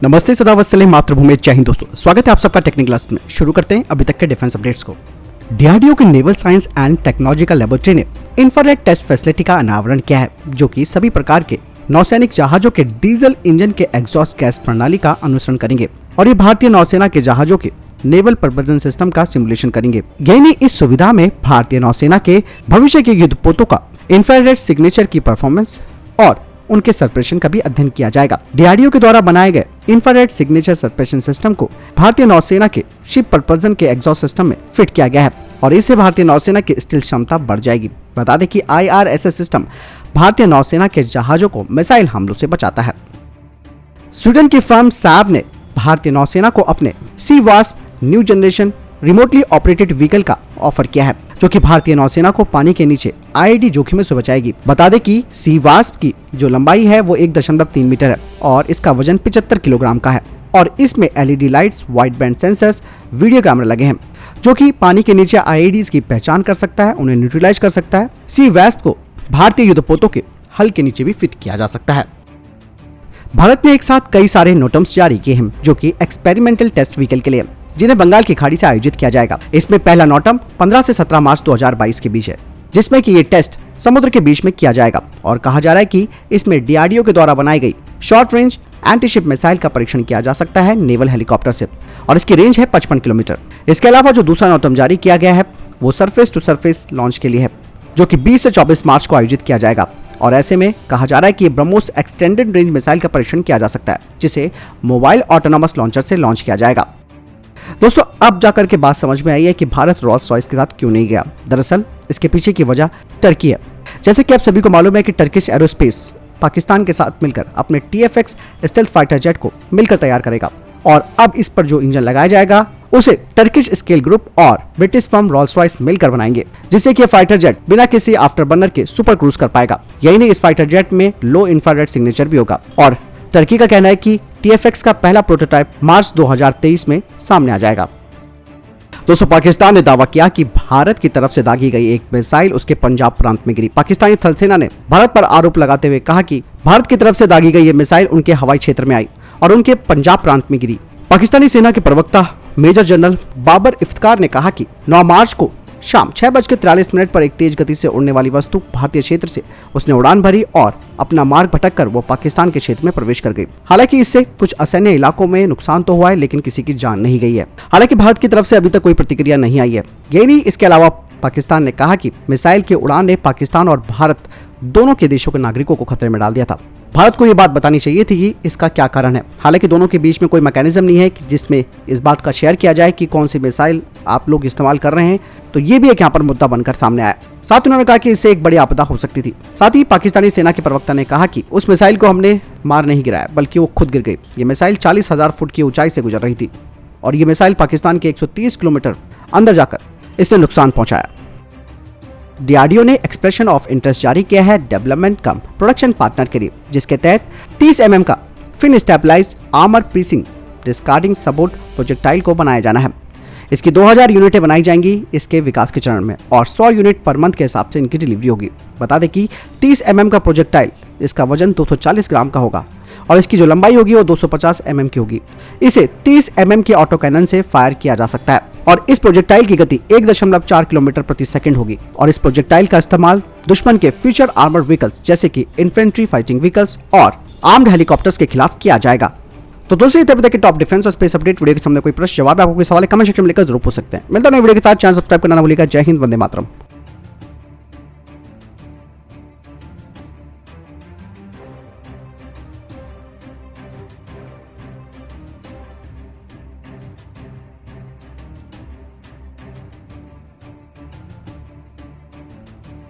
नमस्ते, सदा वत्सले मातृभूमि, जय हिंद दोस्तों। स्वागत है आप सबका टेक्निकल क्लास में। शुरू करते हैं अभी तक के डिफेंस अपडेट्स को। डीआरडीओ के naval science and technological laboratory ने इंफ्रारेड टेस्ट फैसिलिटी का अनावरण किया है, जो कि सभी प्रकार के नौसैनिक जहाजों के डीजल इंजन के एग्जॉस्ट गैस प्रणाली का अनुसरण करेंगे और ये भारतीय नौसेना के जहाजों के नेवल प्रबंधन सिस्टम का सिमुलेशन करेंगे। यानी इस सुविधा में भारतीय नौसेना के भविष्य के युद्धपोतों का इंफ्रारेड सिग्नेचर की परफॉर्मेंस और उनके सस्पेंशन का भी अध्ययन किया जाएगा। डीआरडीओ के द्वारा बनाए गए इंफ्रारेड सिग्नेचर सस्पेंशन सिस्टम को भारतीय नौसेना के शिप प्रबंधन के एग्जॉस्ट सिस्टम में फिट किया गया है और इससे भारतीय नौसेना की स्टील क्षमता बढ़ जाएगी। बता दें कि IRSS सिस्टम भारतीय नौसेना के जहाजों को मिसाइल हमलों से बचाता है। स्वीडन की फर्म सैब ने भारतीय नौसेना को अपने sea wasp new generation remotely operated vehicle का ऑफर किया है, जो कि भारतीय नौसेना को पानी के नीचे IED जोखिम से बचाएगी। बता दें कि सी वास्प की जो लंबाई है वो 1.3 मीटर है और इसका वजन 75 किलोग्राम का है और इसमें LED lights, wide band sensors, video camera लगे हैं, जो कि पानी के नीचे IEDs की पहचान कर सकता है, उन्हें न्यूट्रलाइज कर सकता है। सी वास्प को भारतीय युद्धपोतों के हल के नीचे भी फिट किया जा सकता है। भारत ने एक साथ कई सारे नोटम्स जारी किए हैं, जो कि एक्सपेरिमेंटल टेस्ट व्हीकल के लिए, जिन्हें बंगाल की खाड़ी से आयोजित किया जाएगा। इसमें पहला नोटम 15 से 17 मार्च 2022 के बीच है, जिसमें कि ये टेस्ट समुद्र के बीच में किया जाएगा और कहा जा रहा है कि इसमें डीआरडीओ के द्वारा बनाई गई शॉर्ट रेंज एंटीशिप मिसाइल का परीक्षण किया जा सकता है नेवल हेलीकॉप्टर से और इसकी रेंज है 55 किलोमीटर। इसके अलावा जो दूसरा नोटम जारी किया गया है वो सरफेस टू सरफेस लॉन्च के लिए है, जो कि 20 से 24 मार्च को आयोजित किया जाएगा और ऐसे में कहा जा रहा है कि ब्रह्मोस एक्सटेंडेड रेंज मिसाइल का परीक्षण किया जा सकता है, जिसे मोबाइल ऑटोनोमस लॉन्चर से लॉन्च किया जाएगा। दोस्तों, अब जाकर के बात समझ में आई है कि भारत रोल्स रॉयस के साथ क्यों नहीं गया। दरअसल इसके पीछे की वजह टर्की है। जैसे कि आप सभी को मालूम है कि टर्किश एरोस्पेस पाकिस्तान के साथ मिलकर अपने TFX स्टेल्थ फाइटर जेट को मिलकर तैयार करेगा और अब इस पर जो इंजन लगाया जाएगा उसे टर्किश स्केल ग्रुप और ब्रिटिश फर्म रोल्स रॉयस मिलकर बनाएंगे, जिससे कि फाइटर जेट बिना किसी आफ्टर बर्नर के सुपर क्रूज कर पाएगा। यही नहीं, इस फाइटर जेट में लो इंफ्रारेड सिग्नेचर भी होगा और टर्की का कहना है कि TFX का पहला प्रोटोटाइप मार्च 2023 में सामने आ जाएगा। दोस्तों, पाकिस्तान ने दावा किया कि भारत की तरफ से दागी गई एक मिसाइल उसके पंजाब प्रांत में गिरी। पाकिस्तानी थल सेना ने भारत पर आरोप लगाते हुए कहा कि भारत की तरफ से दागी गई ये मिसाइल उनके हवाई क्षेत्र में आई और उनके पंजाब प्रांत में गिरी। पाकिस्तानी सेना के प्रवक्ता मेजर जनरल बाबर इफ्तिकार ने कहा कि 9 मार्च को शाम 6:43 पर एक तेज गति से उड़ने वाली वस्तु भारतीय क्षेत्र से उसने उड़ान भरी और अपना मार्ग भटककर वो पाकिस्तान के क्षेत्र में प्रवेश कर गई। हालांकि इससे कुछ असैन्य इलाकों में नुकसान तो हुआ है, लेकिन किसी की जान नहीं गई है। हालांकि भारत की तरफ से अभी तक कोई प्रतिक्रिया नहीं आई है। यही नहीं, इसके अलावा पाकिस्तान ने कहा कि मिसाइल की उड़ान ने पाकिस्तान और भारत दोनों के देशों के नागरिकों को खतरे में डाल दिया था। भारत को ये बात बतानी चाहिए थी कि इसका क्या कारण है। हालांकि दोनों के बीच में कोई मैकेनिज्म नहीं है कि जिसमें इस बात का शेयर किया जाए कि कौन सी मिसाइल आप लोग इस्तेमाल कर रहे हैं, तो ये भी एक यहाँ पर मुद्दा बनकर सामने आया। साथ उन्होंने कहा कि इससे एक बड़ी आपदा हो सकती थी। साथ ही पाकिस्तानी सेना के प्रवक्ता ने कहा कि उस मिसाइल को हमने मार नहीं गिराया, बल्कि वो खुद गिर गई। ये मिसाइल 40,000 फुट की ऊंचाई से गुजर रही थी और ये मिसाइल पाकिस्तान के 130 किलोमीटर अंदर जाकर इसने नुकसान पहुंचाया। डीआरडीओ ने एक्सप्रेशन ऑफ इंटरेस्ट जारी किया है डेवलपमेंट कम प्रोडक्शन पार्टनर के लिए, जिसके तहत 30 mm का fin stabilised armour piercing discarding support projectile को बनाया जाना है। इसकी 2000 यूनिटें बनाई जाएंगी इसके विकास के चरण में और 100 यूनिट पर मंथ के हिसाब से इनकी डिलीवरी होगी। बता दें कि 30 mm का प्रोजेक्टाइल, इसका वजन 240 ग्राम का होगा और इसकी जो लंबाई होगी वो 250 mm की होगी। इसे 30 mm की ऑटो कैनन से फायर किया जा सकता है और इस प्रोजेक्टाइल की गति 1.4 किलोमीटर प्रति सेकंड होगी और इस प्रोजेक्टाइल का इस्तेमाल दुश्मन के फ्यूचर आर्मर व्हीकल्स जैसे कि इन्फेंट्री फाइटिंग व्हीकल्स और आर्म्ड हेलीकॉप्टर्स के खिलाफ किया जाएगा। तो दोस्तों, ये तक के टॉप डिफेंस और स्पेस अपडेट। वीडियो के सामने कोई प्रश्न जवाब आपको कोई सवाल कमेंट सेक्शन में लेकर जरूर पूछ सकते हैं। मिलता है नई वीडियो के साथ। चैनल सब्सक्राइब करना ना भूलिएगा। जय हिंद, वंदे मातरम।